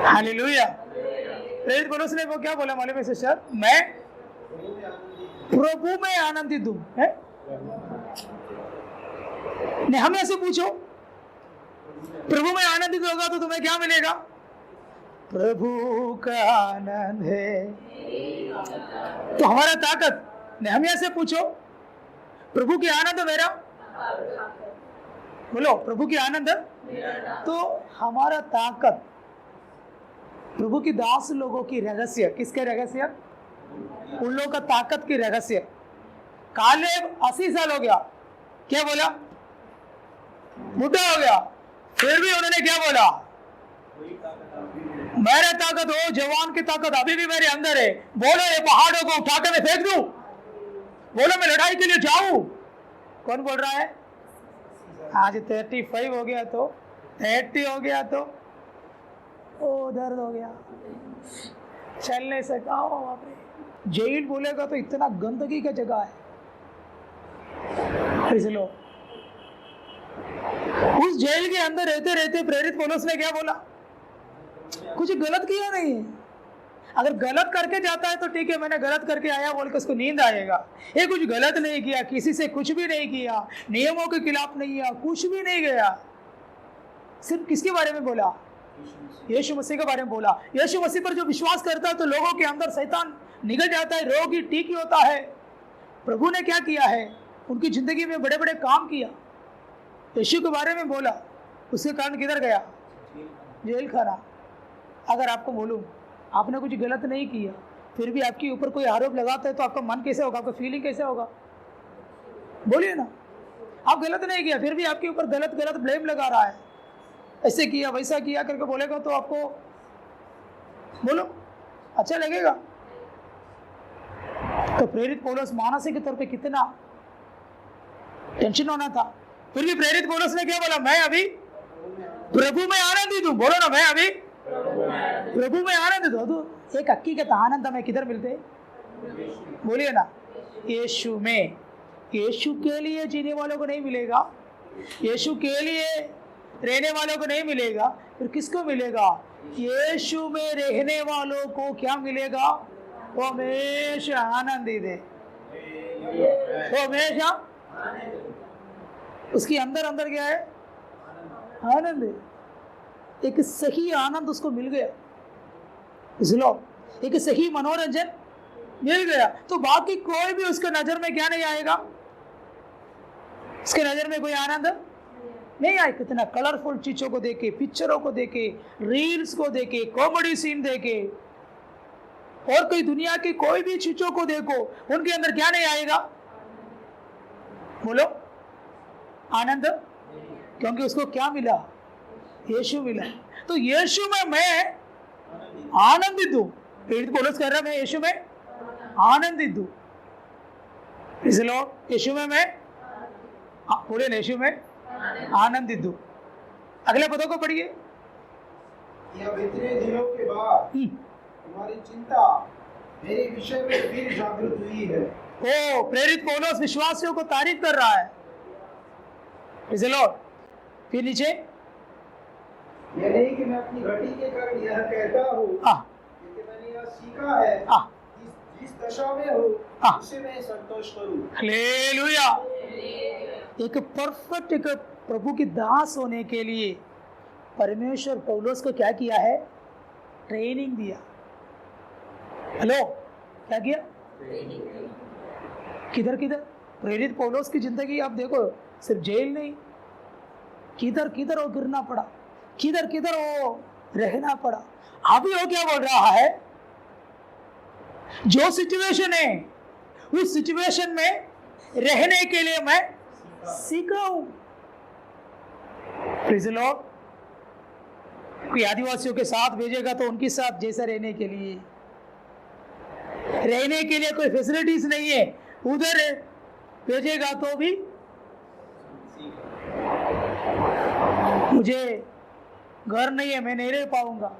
Hallelujah. प्रेरित पौलुस ने वो क्या बोला मालूम है सिस्टर? मैं प्रभु में आनंदित हूं। नेहमिया से पूछो, प्रभु में आनंदित होगा तो तुम्हें क्या मिलेगा? प्रभु का आनंद है तो हमारा ताकत। नेहमिया से पूछो, प्रभु की आनंद मेरा, बोलो प्रभु की आनंद तो हमारा ताकत। प्रभु की दास लोगों की रहस्य, किसके रहस्य? उन लोगों का ताकत की रहस्य। कालेब 80 साल हो गया, क्या बोला? बुढ़ा हो गया, फिर भी उन्होंने क्या बोला? मेरा ताकत हो, जवान की ताकत अभी भी मेरे अंदर है। बोलो ये पहाड़ों को उठाकर मैं फेंक दूं, बोलो मैं लड़ाई के लिए जाऊं। कौन बोल रहा है? आज 35 हो गया तो 30 हो गया तो ओ दर्द हो गया, चल नहीं सकता। वहां पे जेल बोलेगा तो इतना गंदगी का जगह है। इसलिए उस जेल के अंदर रहते रहते प्रेरित पौलुस ने क्या बोला? कुछ गलत किया नहीं है। अगर गलत करके जाता है तो ठीक है, मैंने गलत करके आया बोल के उसको नींद आएगा। ये कुछ गलत नहीं किया, किसी से कुछ भी नहीं किया, नियमों के खिलाफ नहीं किया, कुछ भी नहीं गया। सिर्फ किसके बारे में बोला? यीशु मसीह के बारे में बोला। यीशु मसीह पर जो विश्वास करता है तो लोगों के अंदर शैतान निकल जाता है, रोग ही ठीक ही होता है। प्रभु ने क्या किया है? उनकी जिंदगी में बड़े बड़े काम किया। यीशु के बारे में बोला, उसके कारण किधर गया? जेल खाना। अगर आपको बोलूं आपने कुछ गलत नहीं किया, फिर भी आपके ऊपर कोई आरोप लगाता है तो आपका मन कैसे होगा? आपका फीलिंग कैसे होगा? बोलिए ना। आप गलत नहीं किया, फिर भी आपके ऊपर गलत गलत ब्लेम लगा रहा है, ऐसे किया वैसा किया करके बोलेगा तो आपको बोलो अच्छा लगेगा? तो प्रेरित पौलुस मानसिक तौर पे कितना टेंशन होना था। फिर भी प्रेरित पौलुस ने क्या बोला? मैं अभी प्रभु में आनंदित हूं। बोलो ना, मैं अभी प्रभु में आनंदित हूं। तो एक हकीकत आनंद हमें किधर मिलते? बोलिए ना, यीशु में। यीशु के लिए जीने वालों को नहीं मिलेगा, यीशु के लिए रहने वालों को नहीं मिलेगा, फिर किसको मिलेगा? यीशु में रहने वालों को क्या मिलेगा? वो हमेशा आनंदित है, वो हमेशा उसके अंदर अंदर क्या है? आनंद है। एक सही आनंद उसको मिल गया, इसलिए एक सही मनोरंजन मिल गया तो बाकी कोई भी उसके नजर में क्या नहीं आएगा? उसके नजर में कोई आनंद नहीं आए। कितना कलरफुल चीजों को देखे, पिक्चरों को देखे, रील्स को देखे, कॉमेडी सीन देखे, और कोई दुनिया की कोई भी चीजों को देखो, उनके अंदर क्या नहीं आएगा? बोलो आनंद। क्योंकि उसको क्या मिला? यीशु मिला। तो यीशु में मैं आनंदित हूं। प्रेरित पौलुस कह रहा मैं यीशु में आनंदित हूं। इसलिए यीशु में मैं बोले यीशु में आनंदित हूं। अगले पदों को पढ़िए। इतने दिनों के बाद हमारी चिंता मेरे विषय में फिर जागृत हुई है। ओ प्रेरित पौलुस विश्वासियों को तारीफ कर रहा है। फिर नीचे, यह नहीं कि मैं अपनी घटी के कारण यह कहता हूँ, लेकिन मैंने यह सीखा है जिस दशा में हूँ उसे मैं संतोष करूँ। हालेलुया। एक परफेक्ट एक प्रभु की दास होने के लिए परमेश्वर पौलुस को क्या किया है? ट्रेनिंग दिया। हेलो, क्या किया? किधर किधर प्रेरित पौलुस की जिंदगी आप देखो, सिर्फ जेल नहीं, किधर किधर वो गिरना पड़ा, किधर किधर वो रहना पड़ा। अभी वो क्या बोल रहा है? जो सिचुएशन है उस सिचुएशन में रहने के लिए मैं सीखा हूं। कोई आदिवासियों के साथ भेजेगा तो उनके साथ जैसा रहने के लिए कोई फैसिलिटीज नहीं है, उधर भेजेगा तो भी मुझे घर नहीं है, मैं नहीं रह पाऊंगा।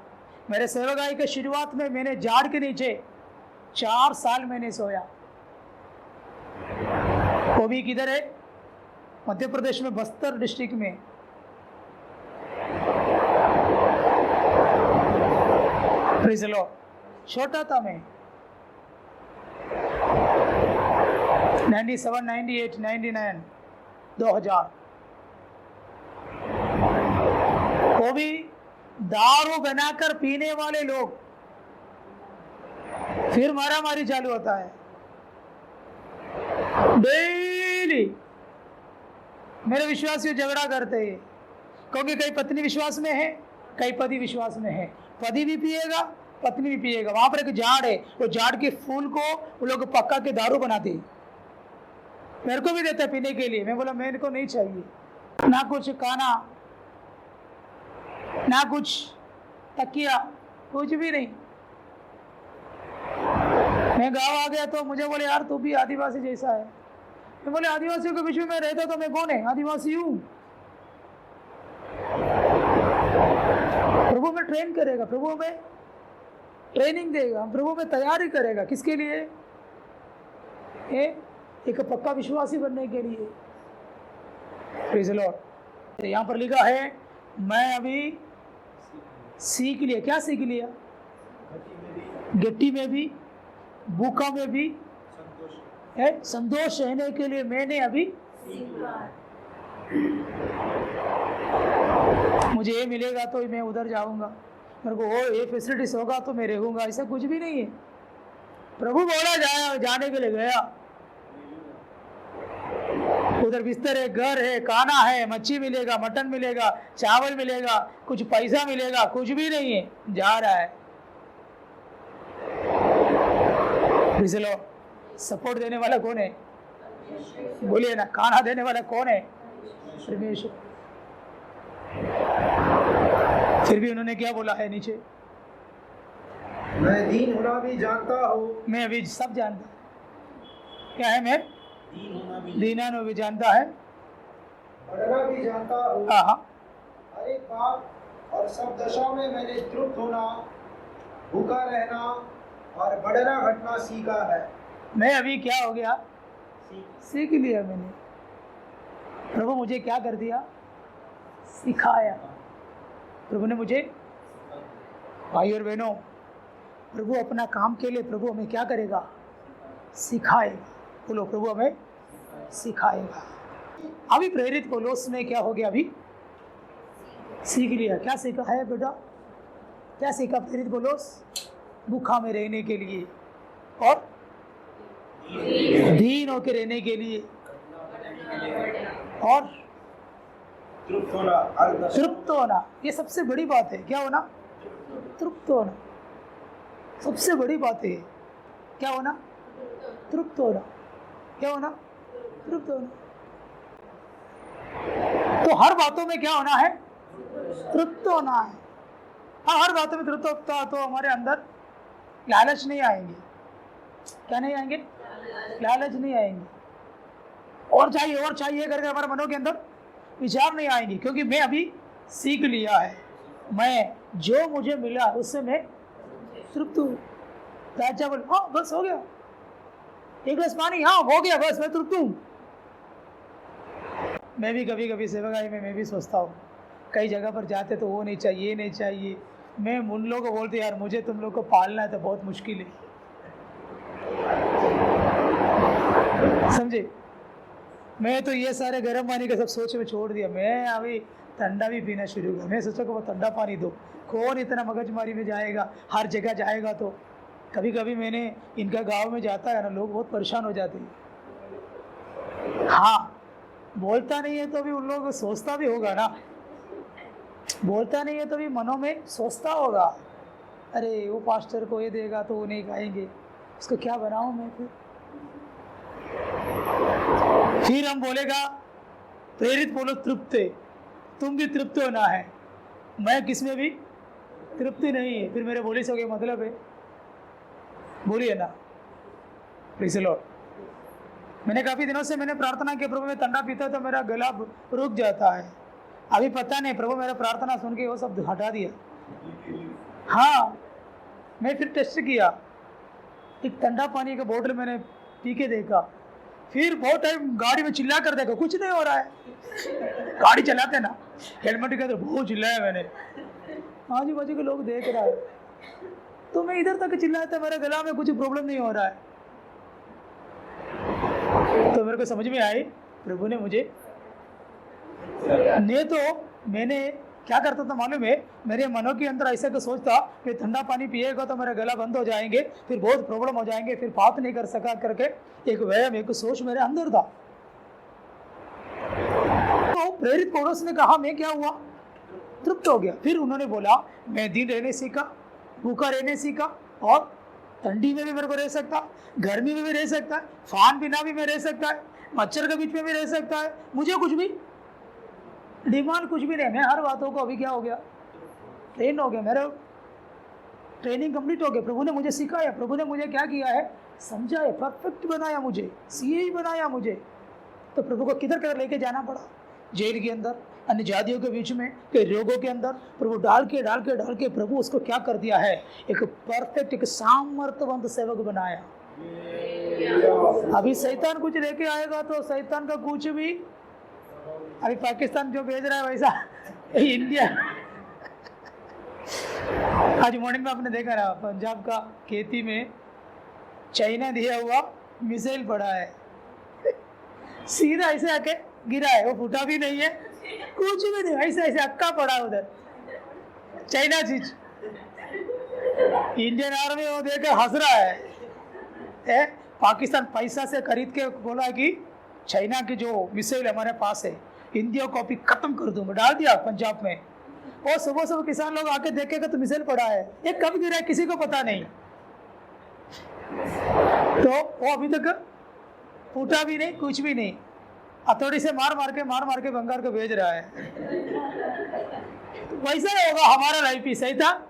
मेरे सेवकाई के शुरुआत में मैंने झाड़ के नीचे 4 साल मैंने सोया। वो भी किधर है? मध्य प्रदेश में बस्तर डिस्ट्रिक्ट में। Praise the Lord. छोटा था मैं, 97, 98, 99, 2000। वो भी दारू बनाकर पीने वाले लोग, फिर मारामारी चालू होता है डेली। मेरे विश्वासी झगड़ा करते हैं, क्योंकि कई पत्नी विश्वास में है, कई पति विश्वास में है। पति भी पिएगा, पत्नी भी पिएगा। वहां पर एक झाड़ है, वो झाड़ के फूल को वो लोग पक्का के दारू बनाते हैं। मेरे को भी देता है पीने के लिए। मैं बोला मेरे को नहीं चाहिए, ना कुछ खाना, ना कुछ तकिया, कुछ भी नहीं। मैं गाँव आ गया तो मुझे बोले यार तू भी आदिवासी जैसा है। मैं बोले आदिवासियों के बीच में रहता तो मैं कौन है, आदिवासी हूँ। प्रभु में ट्रेन करेगा, प्रभु में ट्रेनिंग देगा, प्रभु में तैयारी करेगा। किसके लिए? एक पक्का विश्वासी बनने के लिए। Praise the Lord. यहाँ पर लिखा है मैं अभी सीख लिया। क्या सीख लिया? गट्टी में भी, भूखा में भी संतोष रहने के लिए मैंने अभी मुझे ये मिलेगा तो मैं उधर जाऊंगा, मेरे को ये फैसिलिटीज होगा तो मैं रहूंगा, ऐसा कुछ भी नहीं है। प्रभु बोला जाने के लिए गया। उधर बिस्तर है, घर है, खाना है, मच्छी मिलेगा, मटन मिलेगा, चावल मिलेगा, कुछ पैसा मिलेगा, कुछ भी नहीं है, जा रहा है। सपोर्ट देने वाला कौन है? बोलिए ना, खाना देने वाला कौन है? परमेश्वर। फिर भी उन्होंने क्या बोला है नीचे? मैं दीन होना भी जानता हूँ। मैं अभी सब जानता हूँ। क्या है? मैं दीना भी जानता है, बढ़ना भी जानता हूँ। हर एक बात और सब दशा में मैंने तृप्त होना, भूखा रहना और बढ़ना घटना सीखा है। मैं अभी क्या हो गया? सीख लिया मैंने। प्रभु मुझे क्या कर दिया? सिखाया। प्रभु ने मुझे, भाई और बहनों, प्रभु अपना काम के लिए प्रभु हमें क्या करेगा? सिखाएगा। बोलो, प्रभु हमें सिखाएगा। अभी प्रेरित पौलुस ने क्या हो गया? अभी सीख लिया। क्या सीखा है बेटा? क्या सीखा प्रेरित पौलुस? भूखा में रहने के लिए और दीन होकर रहने के लिए और तृप्त होना। ये सबसे बड़ी बात है। क्या होना? तृप्त होना। सबसे बड़ी बात है क्या होना? तृप्त होना। क्या होना? तृप्त होना। तो हर बातों में क्या होना है? तृप्त होना है। हाँ, हर बातों में तृप्त होता तो हमारे अंदर लालच नहीं आएंगे। क्या नहीं आएंगे? लालच नहीं आएंगे। और चाहिए करके हमारे मनों के अंदर विचार नहीं आएंगे, क्योंकि मैं अभी सीख लिया है। मैं जो मुझे मिला उससे मैं तृप्त हूँ। राजा बोले हाँ बस हो गया, एक गिलास पानी, हाँ हो गया, बस मैं तृप्त हूँ। मैं भी कभी कभी सेवकाई में मैं भी सोचता हूँ, कई जगह पर जाते तो वो नहीं चाहिए, ये नहीं चाहिए। मैं उन लोगों को बोलते यार मुझे तुम लोग को पालना है तो बहुत मुश्किल है, समझे। मैं तो ये सारे गर्म पानी का सब सोच में छोड़ दिया। मैं अभी ठंडा भी पीना शुरू किया। मैं सोचा को ठंडा पानी दो, कौन इतना मगजमारी में जाएगा, हर जगह जाएगा। तो कभी कभी मैंने इनका गांव में जाता है ना, लोग बहुत परेशान हो जाते हैं। हाँ, बोलता नहीं है तो भी उन लोगों को सोचता भी होगा ना, बोलता नहीं है तो भी मनों में सोचता होगा, अरे वो पास्टर को ये देगा तो वो नहीं खाएंगे, उसको क्या बनाऊं मैं। फिर हम बोलेगा प्रेरित बोलो तृप्त है, तुम भी तृप्त होना है। मैं किसमें भी तृप्ति नहीं है। फिर मेरे बोले से क्या मतलब है? बोलिए ना, प्रेज़ द लॉर्ड। मैंने काफ़ी दिनों से मैंने प्रार्थना की, प्रभु मैं ठंडा पीता तो मेरा गला रुक जाता है। अभी पता नहीं, प्रभु मेरा प्रार्थना सुन के वो सब हटा दिया। हाँ, मैं फिर टेस्ट किया, एक ठंडा पानी का बोतल मैंने पी के देखा। फिर बहुत टाइम गाड़ी में चिल्ला कर देखा, कुछ नहीं हो रहा है। गाड़ी चलाते ना, हेलमेट के अंदर बहुत चिल्लाया मैंने, आजू बाजू के लोग देख रहा है। तो मैं इधर तक चिल्लाया था मेरे गला में कुछ प्रॉब्लम नहीं हो रहा है। तो मेरे को समझ में आई प्रभु ने मुझे, नहीं तो मैंने क्या करता था मालूम है, मेरे मनों के अंदर ऐसा तो सोचता कि ठंडा पानी पिएगा तो मेरा गला बंद हो जाएंगे, फिर बहुत प्रॉब्लम हो जाएंगे, फिर बात नहीं कर सका करके एक वहम, एक सोच मेरे अंदर था। तो प्रेरित पौलुस ने कहा मैं क्या हुआ, तृप्त हो गया। फिर उन्होंने बोला मैं दिन रहने सीखा, भूखा रहने सीखा, और ठंडी में भी मेरे को रह सकता, गर्मी में भी रह सकता है, फैन बिना भी मैं रह सकता है, मच्छर के बीच में भी रह सकता है, मुझे कुछ भी डिमांड कुछ भी नहीं। मैं हर बातों को अभी क्या हो गया, ट्रेन हो गया, मेरा ट्रेनिंग कंप्लीट हो गया। प्रभु ने मुझे सिखाया, प्रभु ने मुझे क्या किया है, समझाया, परफेक्ट बनाया, मुझे सीए बनाया मुझे। तो प्रभु को किधर किधर लेके जाना पड़ा, जेल के अंदर, अन्य जातियों के बीच में, के रोगों के अंदर, प्रभु डाल के प्रभु उसको क्या कर दिया है, एक परफेक्ट, एक सामर्थ्यवंत सेवक बनाया। अभी शैतान कुछ लेके आएगा तो शैतान का कुछ भी, अभी पाकिस्तान जो भेज रहा है वैसा इंडिया। आज मॉर्निंग में आपने देखा ना, पंजाब का खेती में चाइना दिया हुआ मिसाइल पड़ा है, सीधा ऐसे आके गिरा है, वो फूटा भी नहीं है, कुछ भी नहीं, ऐसे ऐसे अक्का पड़ा उधर, चाइना चीज। इंडियन आर्मी वो देखकर हंस रहा है। पाकिस्तान पैसा से खरीद के बोला कि चाइना की जो मिसाइल हमारे पास है, इंडिया को अभी खत्म कर दूंगा, डाल दिया पंजाब में। और सुबह सुबह किसान लोग आके देखेगा तो मिसाइल पड़ा है, ये कब गिरा है किसी को पता नहीं। तो वो अभी तक फूटा भी नहीं, कुछ भी नहीं, हथौड़ी से मार मार के बंगाल को भेज रहा है। वैसा ही होगा हमारा लाइफ ही, शैतान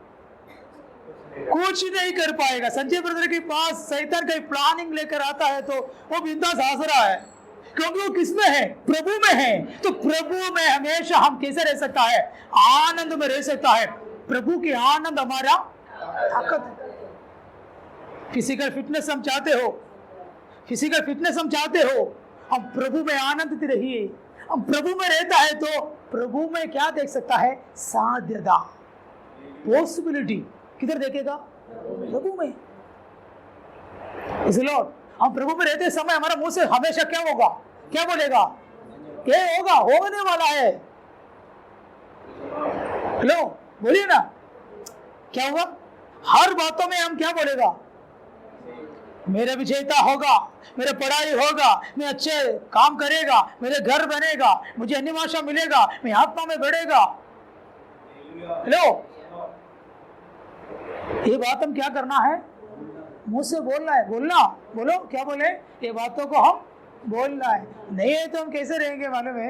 कुछ नहीं कर पाएगा। संजय ब्रदर के पास शैतान का प्लानिंग लेकर आता है तो वो बिंदास हंस रहा है, क्योंकि वो किसमें है, प्रभु में है। तो प्रभु में हमेशा हम कैसे रह सकता है, आनंद में रह सकता है। प्रभु की आनंद हमारा ताकत है। फिजिकल फिटनेस हम चाहते हो, फिजिकल फिटनेस हम चाहते हो, हम प्रभु में आनंदित रहिए। हम प्रभु में रहता है तो प्रभु में क्या देख सकता है, साध्यता, पॉसिबिलिटी किधर देखेगा, प्रभु में। इसलिए हम प्रभु में रहते समय हमारा मुंह से हमेशा क्या होगा, क्या बोलेगा, क्या होगा, होने वाला है। हेलो बोलिए ना, क्या होगा, हर बातों में हम क्या बोलेगा, मेरा विजेता होगा, मेरा पढ़ाई होगा, मैं अच्छे काम करेगा, मेरे घर बनेगा, मुझे अन्य भाषा मिलेगा, मैं आत्मा में बढ़ेगा। हेलो, ये बात हम क्या करना है, मुंह से बोलना है, बोलना, बोलो, क्या बोले, ये बातों को हम बोलना है। नहीं है तो हम कैसे रहेंगे मालूम है,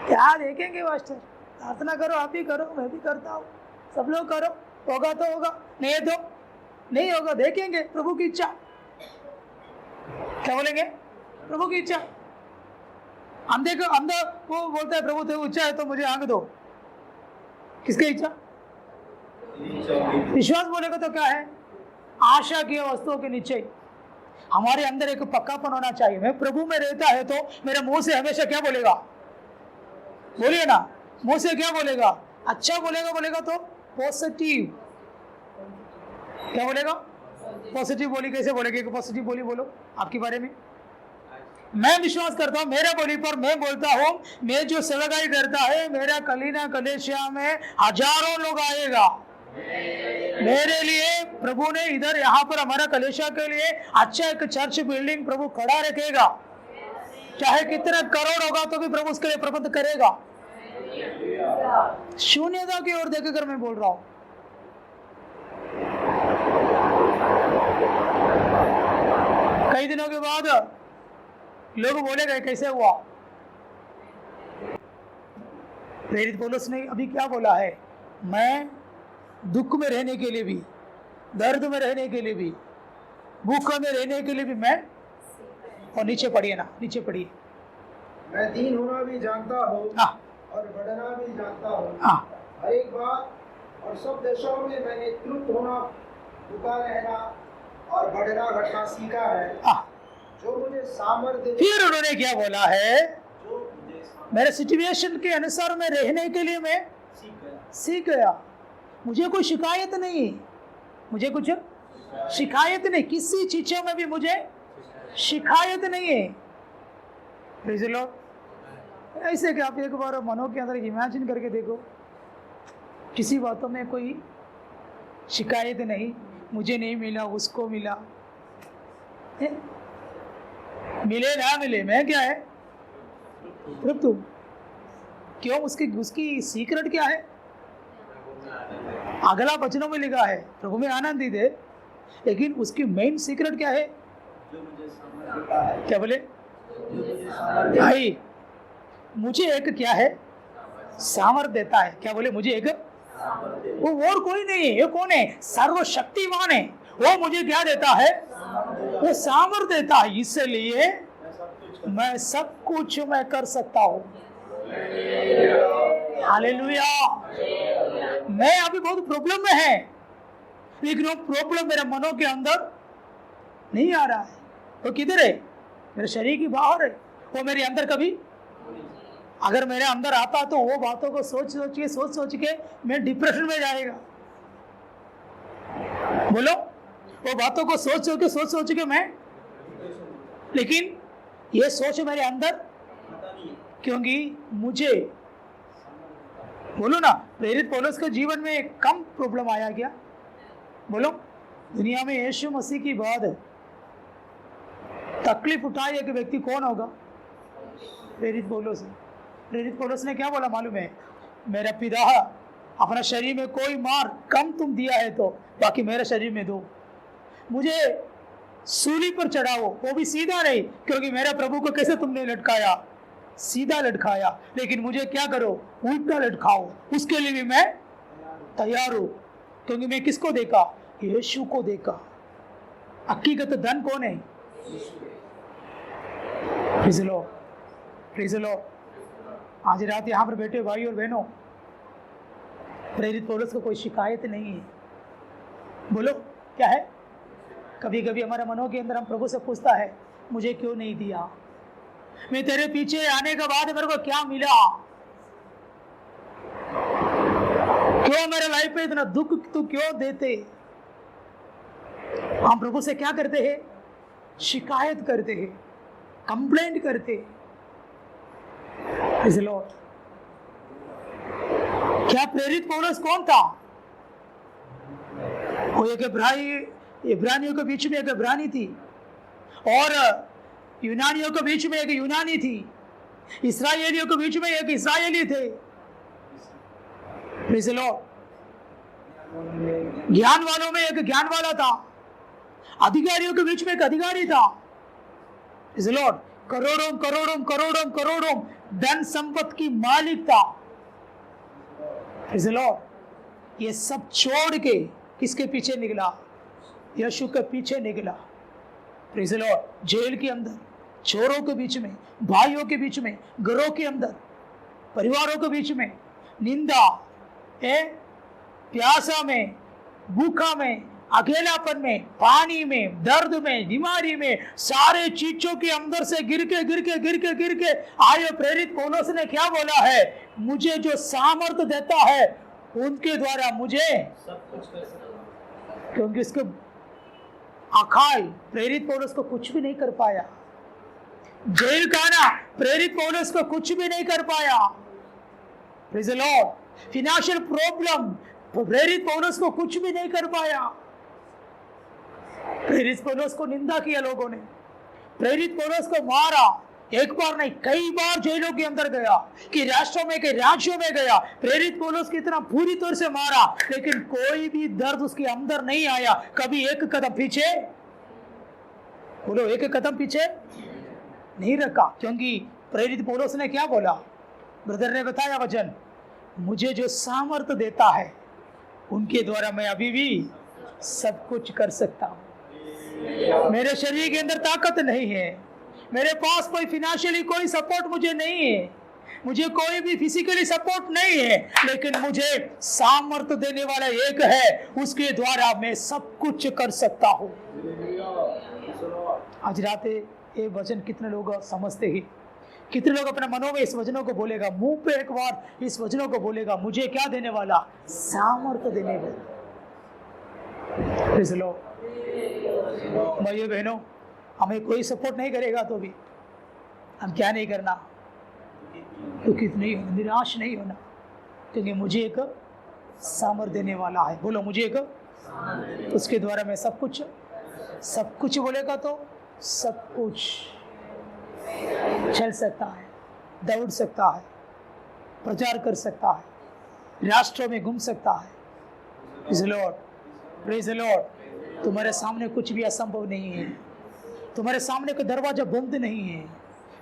क्या देखेंगे मास्टर, प्रार्थना करो, आप भी करो, मैं भी करता हूँ, सब लोग करो, होगा तो होगा, नहीं है तो नहीं होगा, देखेंगे प्रभु की इच्छा। क्या बोलेंगे, प्रभु की इच्छा। अंधे को अंधा वो बोलता है प्रभु तेरी इच्छा है तो मुझे आंख दो, किसकी इच्छा, विश्वास बोलेगा तो क्या है, आशा की वस्तुओं के नीचे। हमारे अंदर एक पक्कापन होना चाहिए। मैं प्रभु में रहता है तो मेरे मुंह से हमेशा क्या बोलेगा, बोलिए ना, मुंह से क्या बोलेगा, अच्छा बोलेगा तो पॉजिटिव, क्या बोलेगा, पॉजिटिव बोली। कैसे बोलेगा, पॉजिटिव बोली बोलो आपके बारे में। मैं विश्वास करता हूँ, मेरे बोली पर मैं बोलता हूँ, मैं जो सेवकाई करता है, मेरा कलीना कलेशिया में हजारों लोग आएगा मेरे लिए। प्रभु ने इधर यहाँ पर हमारा कलेशिया के लिए अच्छा एक चर्च बिल्डिंग प्रभु खड़ा रखेगा, चाहे कितना करोड़ होगा तो भी प्रभु उसके लिए प्रबंध करेगा। शून्यता की ओर देखकर मैं बोल रहा हूँ। कई दिनों के बाद लोग बोलेगा कैसे हुआ। प्रेरित पौलुस ने अभी क्या बोला है, मैं दुख में रहने के लिए भी, दर्द में रहने के लिए भी, भूख में रहने के लिए भी मैं, और नीचे पढ़िए ना, नीचे पढ़िए, मैं दीन होना भी जानता हूँ और बढ़ना भी जानता हूँ। हर एक बात और सब दशाओं में मैंने तृप्त होना, भूखा रहना और बढ़ना घटना सीखा है, जो मुझे सामर्थ्य। फिर उन्होंने क्या बोला है, मेरे सिचुएशन के अनुसार में रहने के लिए मैं सीख गया। मुझे कोई शिकायत नहीं, मुझे कुछ शिकायत नहीं, किसी चीजों में भी मुझे शिकायत नहीं है। Praise the Lord. ऐसे कि आप एक बार मनों के अंदर इमेजिन करके देखो, किसी बातों में कोई शिकायत नहीं, मुझे नहीं मिला उसको मिला, मिले ना मिले मैं क्या है तृप्त हूं। क्यों? उसकी सीक्रेट क्या है? अगला वचनों में लिखा है प्रभु में आनंदित है, लेकिन उसकी मेन सीक्रेट क्या है? क्या बोले भाई? मुझे एक क्या है? सामर्थ देता है। क्या बोले? मुझे एक, वो और कोई नहीं है। ये कौन है? सर्वशक्तिमान है। वो मुझे क्या देता है? वो सामर्थ देता है। इसलिए मैं सब कुछ मैं कर सकता हूं। हालेलुया। मैं अभी बहुत प्रॉब्लम में है, लेकिन वो प्रॉब्लम मेरे मनों के अंदर नहीं आ रहा है। वो किधर है? मेरे शरीर की बाहर है। वो मेरे अंदर कभी, अगर मेरे अंदर आता तो वो बातों को सोच के मैं डिप्रेशन में जाएगा। बोलो, वो बातों को सोच के मैं, लेकिन ये सोच मेरे अंदर, क्योंकि मुझे, बोलो ना, प्रेरित पौलुस के जीवन में कम प्रॉब्लम आया क्या? बोलो, दुनिया में यीशु मसीह की बाद तकलीफ उठाए एक व्यक्ति कौन होगा? प्रेरित पौलुस। प्रेरित पौलुस ने क्या बोला मालूम है? मेरा पिता, अपना शरीर में कोई मार कम तुम दिया है तो बाकी मेरे शरीर में दो। मुझे सूली पर चढ़ाओ, वो भी सीधा नहीं, क्योंकि मेरे प्रभु को कैसे तुमने लटकाया? सीधा लटकाया। लेकिन मुझे क्या करो? उल्टा लटकाओ। उसके लिए भी मैं तैयार हूं, क्योंकि मैं किसको देखा? यीशु को देखा। हकीकत धन कौन है? Praise the Lord, praise the Lord. आज रात यहाँ पर बैठे भाई और बहनों, प्रेरित पौलुस को कोई शिकायत नहीं है। बोलो क्या है? कभी कभी हमारे मनों के अंदर हम प्रभु से पूछता है, मुझे क्यों नहीं दिया? मैं तेरे पीछे आने के बाद मेरे को क्या मिला? क्यों मेरे लाइफ में इतना दुख तू क्यों देते? हम प्रभु से क्या करते हैं? शिकायत करते हैं, कंप्लेंट करते। Praise the Lord. क्या प्रेरित पौलुस कौन था? वो एक इब्रानियों के बीच में एक इब्रानी थी, और यूनानियों के बीच में एक यूनानी थी, इस्राएलियों के बीच में एक इस्राएली थे। Praise the Lord. ज्ञान वालों में एक ज्ञान वाला था, अधिकारियों के बीच में एक अधिकारी था। Praise the Lord. करोड़ों करोड़ों करोड़ों करोड़ों धन संपत्ति की मालिक था। Praise the Lord. ये सब छोड़ के किसके पीछे निकला? यीशु के पीछे निकला। Praise the Lord. जेल के अंदर, चोरों के बीच में, भाइयों के बीच में, घरों के अंदर, परिवारों के बीच में, निंदा, प्यासा में, भूखा में, अकेलापन में, पानी में, दर्द में, बीमारी में, सारे चीजों के अंदर से गिर के आए प्रेरित पौलुस ने क्या बोला है? मुझे जो सामर्थ देता है उनके द्वारा मुझे सब कुछ कर सकता। क्योंकि इसके अकाल प्रेरित पौलुस को कुछ भी नहीं कर पाया। जेल खाना प्रेरित पौलुस को कुछ भी नहीं कर पाया। Praise the Lord. Financial problem प्रेरित पौलुस को कुछ भी नहीं कर पाया। प्रेरित पौलुस को निंदा किया लोगों ने, प्रेरित पौलुस को मारा। एक बार नहीं, कई बार जेलों के अंदर गया, कि राष्ट्रों में, के राज्यों में गया। प्रेरित पौलुस की इतना पूरी तरह से मारा, लेकिन कोई भी दर्द उसके अंदर नहीं आया। कभी एक कदम पीछे, बोलो, एक कदम पीछे नहीं रखा। क्योंकि प्रेरित पौलुस ने क्या बोला? ब्रदर ने बताया वचन, मुझे जो सामर्थ्य देता है उनके द्वारा मैं अभी भी सब कुछ कर सकता हूं। मेरे शरीर के अंदर ताकत नहीं है, मेरे पास कोई फाइनेंशियली कोई सपोर्ट मुझे नहीं है, मुझे कोई भी फिजिकली सपोर्ट नहीं है, लेकिन मुझे सामर्थ्य देने वाला एक है, उसके द्वारा मैं सब कुछ कर सकता हूं। आज रात ये वचन कितने लोग समझते हैं कितने लोग अपने मनों में इस वचनों को बोलेगा, मुंह पे एक बार इस वचनों को बोलेगा, मुझे क्या देने वाला? सामर्थ्य देने वाला। भाइयों बहनों, हमें कोई सपोर्ट नहीं करेगा तो भी हम क्या नहीं करना? दुखित नहीं होना, निराश नहीं होना, क्योंकि मुझे एक सामर्थ्य देने वाला है। बोलो, मुझे एक, उसके द्वारा मैं सब कुछ बोलेगा तो सब कुछ चल सकता है, दौड़ सकता है, प्रचार कर सकता है, राष्ट्रों में घूम सकता है। Praise the Lord, praise the Lord. तुम्हारे सामने कुछ भी असंभव नहीं है, तुम्हारे सामने कोई दरवाजा बंद नहीं है।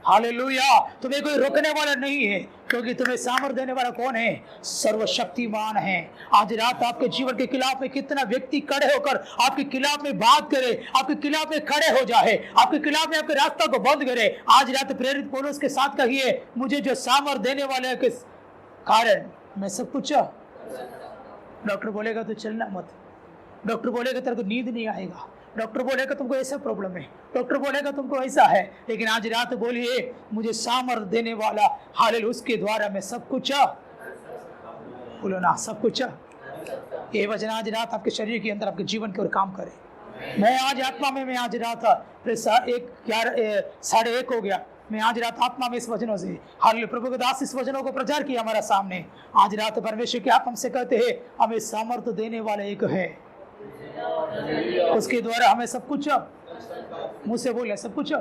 हालेलुया। तुम्हें कोई रोकने वाला नहीं है, क्योंकि तुम्हें सामर्थ्य देने वाला कौन है? सर्वशक्तिमान है। आज रात आपके जीवन के खिलाफ में कितना व्यक्ति खड़े होकर आपके खिलाफ में बात करे, आपके खिलाफ में खड़े हो जाए, आपके खिलाफ में आपके रास्ता को बंद करे, आज रात प्रेरित पौलुस के साथ कहिए, मुझे जो सामर्थ्य देने वाले है किस कारण मैं सब कुछ। डॉक्टर बोलेगा तो चलना मत, डॉक्टर बोलेगा तेरे को नींद नहीं आएगा, डॉक्टर बोलेगा तुमको ऐसा प्रॉब्लम है, डॉक्टर बोलेगा तुमको ऐसा है, लेकिन आज रात बोलिए, मुझे सामर्थ्य देने वाला, हालेलुया, उसके द्वारा मैं सब कुछ। बोलो ना, सब कुछ। ये वचन आज रात आपके शरीर के अंदर, आपके जीवन के ओर काम करे। मैं आज आत्मा में, मैं आज रात 1:30 हो गया, मैं आज रात आत्मा में इस वचनों से, हालेलुया, प्रभु के दास इस वचनों को प्रचार किया हमारा सामने। आज रात परमेश्वर के आप हमसे कहते हैं, हमें सामर्थ्य देने वाला एक है, उसके द्वारा हमें सब कुछ। मुझसे बोले, सब कुछ।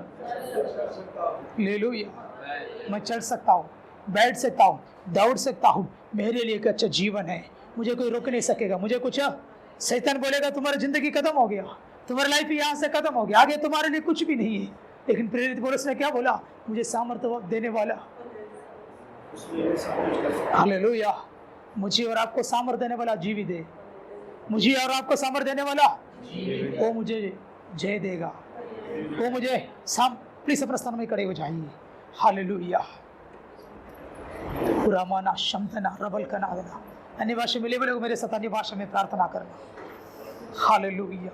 हालेलुया। मैं चल सकता हूँ, बैठ सकता हूँ, दौड़ सकता हूँ, मेरे लिए एक अच्छा जीवन है, मुझे कोई रोक नहीं सकेगा। मुझे कुछ, शैतान बोलेगा तुम्हारी जिंदगी खत्म हो गया, तुम्हारी लाइफ यहाँ से खत्म हो गया, आगे तुम्हारे लिए कुछ भी नहीं है, लेकिन प्रेरित पौलुस ने क्या बोला? मुझे सामर्थ्य देने वाला, हालेलुया, मुझे और आपको सामर्थ्य देने वाला जीवित है, मुझे और आपको सामर्थ्य देने वाला, वो मुझे जय देगा, वो मुझे प्लीज अपने स्थान में खड़े हो जाइए। हालेलुया। पुरामाना शम्तना रबल का नादना, अन्य भाषा मिले बोले मेरे साथ अन्य भाषा में प्रार्थना करना। हालेलुया।